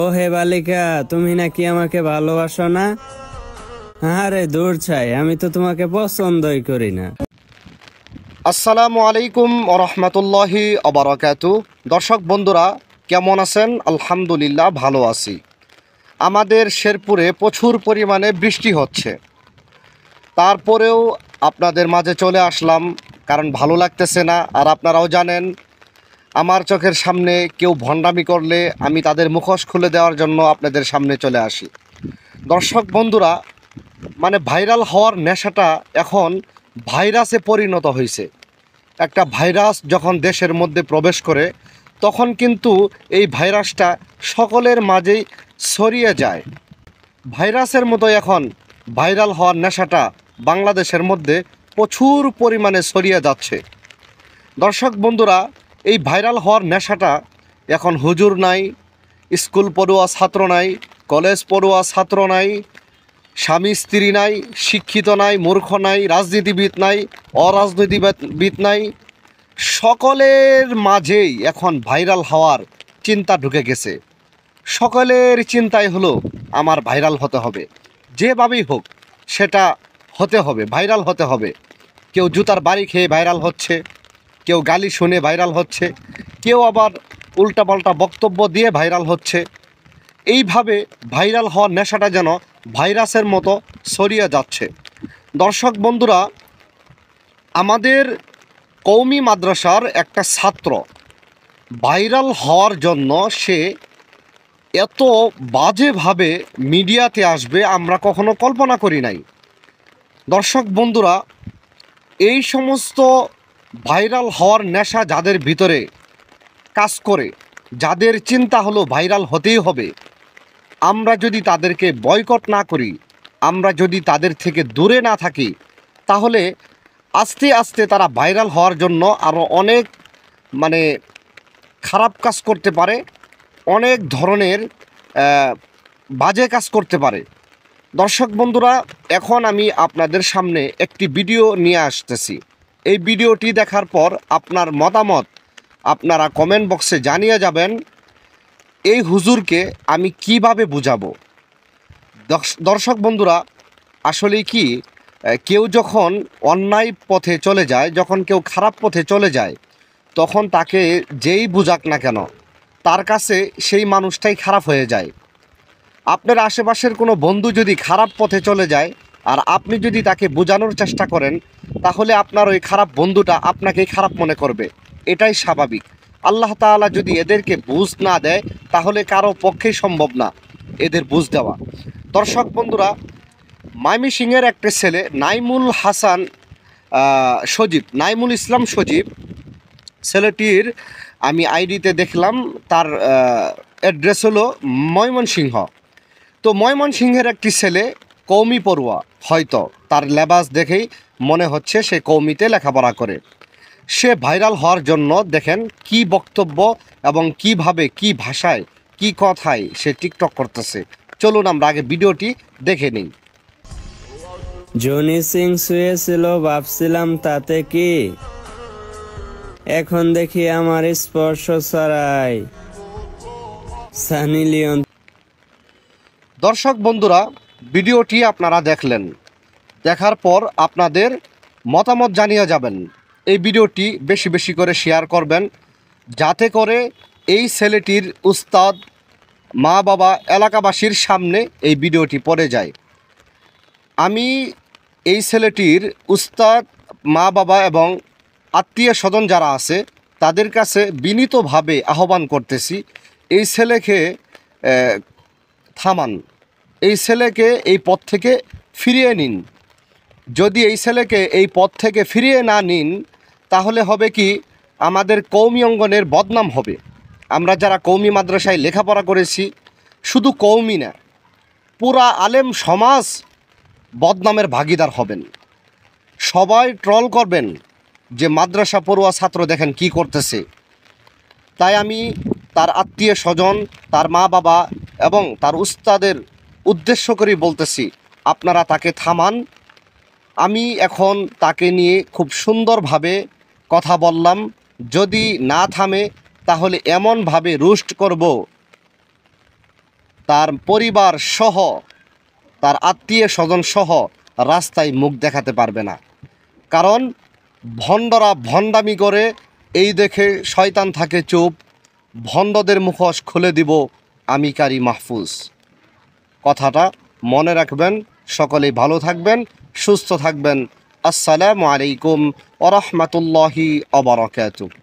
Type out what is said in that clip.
ও হে বালিকা, তুমি নাকি আমাকে ভালোবাসো না? আরে দূর ছাই, আমি তো তোমাকে পছন্দই করি না। আসসালামু আলাইকুম ওরহমতুল্লাহি আবরাকাতু। দর্শক বন্ধুরা কেমন আছেন? আলহামদুলিল্লাহ ভালো আছি। আমাদের শেরপুরে প্রচুর পরিমাণে বৃষ্টি হচ্ছে, তারপরেও আপনাদের মাঝে চলে আসলাম, কারণ ভালো লাগতেছে না। আর আপনারাও জানেন, আমার চোখের সামনে কেউ ভণ্ডামি করলে আমি তাদের মুখোশ খুলে দেওয়ার জন্য আপনাদের সামনে চলে আসি। দর্শক বন্ধুরা, ভাইরাল হওয়ার নেশাটা এখন ভাইরাসে পরিণত হয়েছে। একটা ভাইরাস যখন দেশের মধ্যে প্রবেশ করে, তখন কিন্তু এই ভাইরাসটা সকলের মাঝেই ছড়িয়ে যায়। ভাইরাসের মতো এখন ভাইরাল হওয়ার নেশাটা বাংলাদেশের মধ্যে প্রচুর পরিমাণে ছড়িয়ে যাচ্ছে। দর্শক বন্ধুরা, এই ভাইরাল হওয়ার নেশাটা এখন হুজুর নাই, স্কুল পড়ুয়া ছাত্র নাই, কলেজ পড়ুয়া ছাত্র নাই, স্বামী স্ত্রী নাই, শিক্ষিত নাই, মূর্খ নাই, রাজনীতিবিদ নাই, অরাজনীতিবিদ নাই, সকলের মাঝেই এখন ভাইরাল হওয়ার চিন্তা ঢুকে গেছে। সকলের চিন্তাই হলো আমার ভাইরাল হতে হবে, যেভাবেই হোক সেটা হতে হবে, ভাইরাল হতে হবে। কেউ জুতার বাড়ি খেয়ে ভাইরাল হচ্ছে, কেউ গালি শুনে ভাইরাল হচ্ছে, কেউ আবার উল্টাপাল্টা বক্তব্য দিয়ে ভাইরাল হচ্ছে। এইভাবে ভাইরাল হওয়ার নেশাটা যেন ভাইরাসের মতো ছড়িয়ে যাচ্ছে। দর্শক বন্ধুরা, আমাদের কওমি মাদ্রাসার একটা ছাত্র ভাইরাল হওয়ার জন্য সে এত বাজেভাবে মিডিয়াতে আসবে আমরা কখনো কল্পনা করি নাই। দর্শক বন্ধুরা, এই সমস্ত ভাইরাল হওয়ার নেশা যাদের ভিতরে কাজ করে, যাদের চিন্তা হলো ভাইরাল হতেই হবে, আমরা যদি তাদেরকে বয়কট না করি, আমরা যদি তাদের থেকে দূরে না থাকি, তাহলে আস্তে আস্তে তারা ভাইরাল হওয়ার জন্য আরও অনেক খারাপ কাজ করতে পারে, অনেক ধরনের বাজে কাজ করতে পারে। দর্শক বন্ধুরা, এখন আমি আপনাদের সামনে একটি ভিডিও নিয়ে আসতেছি। এই ভিডিওটি দেখার পর আপনার মতামত আপনারা কমেন্ট বক্সে জানিয়ে যাবেন। এই হুজুরকে আমি কিভাবে বুঝাবো। দর্শক বন্ধুরা, আসলে কি, কেউ যখন অন্যায় পথে চলে যায়, যখন কেউ খারাপ পথে চলে যায়, তখন তাকে যেই বুঝাক না কেন, তার কাছে সেই মানুষটাই খারাপ হয়ে যায়। আপনার আশেপাশের কোনো বন্ধু যদি খারাপ পথে চলে যায় আর আপনি যদি তাকে বোঝানোর চেষ্টা করেন, তাহলে আপনার ওই খারাপ বন্ধুটা আপনাকেই খারাপ মনে করবে। এটাই স্বাভাবিক। আল্লাহ তাআলা যদি এদেরকে বুঝ না দেয়, তাহলে কারো পক্ষেই সম্ভব না এদের বুঝ দেওয়া। দর্শক বন্ধুরা, ময়মনসিংহের একটা ছেলে নাইমুল ইসলাম সজীব, ছেলেটির আমি আইডিতে দেখলাম তার অ্যাড্রেস হলো ময়মনসিংহ। তো ময়মনসিংহের একটি ছেলে কওমি পড়ুয়া, হয়তো তার লেবাস দেখেই মনে হচ্ছে সে কওমিতে লেখাপড়া করে। সে ভাইরাল হওয়ার জন্য দেখেন কি বক্তব্য এবং কিভাবে, কি ভাষায়, কি কথায় সে টিকটক করতেছে। চলুন আমরা আগে ভিডিওটি দেখে নিই। জনি সিং শুয়েছিল, ভাবছিলাম তাতে কি, এখন দেখি আমার স্পর্শ ছাড়াই সানি লিওন। দর্শক বন্ধুরা, ভিডিওটি আপনারা দেখলেন, দেখার পর আপনাদের মতামত জানিয়ে যাবেন। এই ভিডিওটি বেশি বেশি করে শেয়ার করবেন, যাতে করে এই ছেলেটির উস্তাদ, মা বাবা, এলাকাবাসীর সামনে এই ভিডিওটি পড়ে যায়। আমি এই ছেলেটির উস্তাদ, মা বাবা এবং আত্মীয় স্বজন যারা আছে তাদের কাছে বিনীতভাবে আহ্বান করতেছি, এই ছেলেকে থামান, এই ছেলেকে এই পথ থেকে ফিরিয়ে নিন। যদি এই ছেলেকে এই পথ থেকে ফিরিয়ে না নিন, তাহলে হবে কি, আমাদের কওমি অঙ্গনের বদনাম হবে। আমরা যারা কওমি মাদ্রাসায় লেখাপড়া করেছি, শুধু কওমি না, পুরা আলেম সমাজ বদনামের ভাগিদার হবেন। সবাই ট্রল করবেন যে মাদ্রাসা পড়ুয়া ছাত্র দেখেন কি করতেছে। তাই আমি তার আত্মীয় স্বজন, তার মা বাবা এবং তার উস্তাদের উদ্দেশ্য করে বলতেছি, আপনারা তাকে থামান। আমি এখন তাকে নিয়ে খুব সুন্দরভাবে কথা বললাম, যদি না থামে তাহলে এমনভাবে রোস্ট করব তার পরিবার সহ, তার আত্মীয় স্বজন সহ রাস্তায় মুখ দেখাতে পারবে না। কারণ ভণ্ডরা ভণ্ডামি করে, এই দেখে শয়তান থাকে চুপ। ভণ্ডদের মুখোশ খুলে দিব আমি কারি মাহফুজ। কথাটা মনে রাখবেন। সকলেই ভালো থাকবেন, সুস্থ থাকবেন। আসসালামু আলাইকুম ওয়া রাহমাতুল্লাহি ওয়া বারাকাতুহু।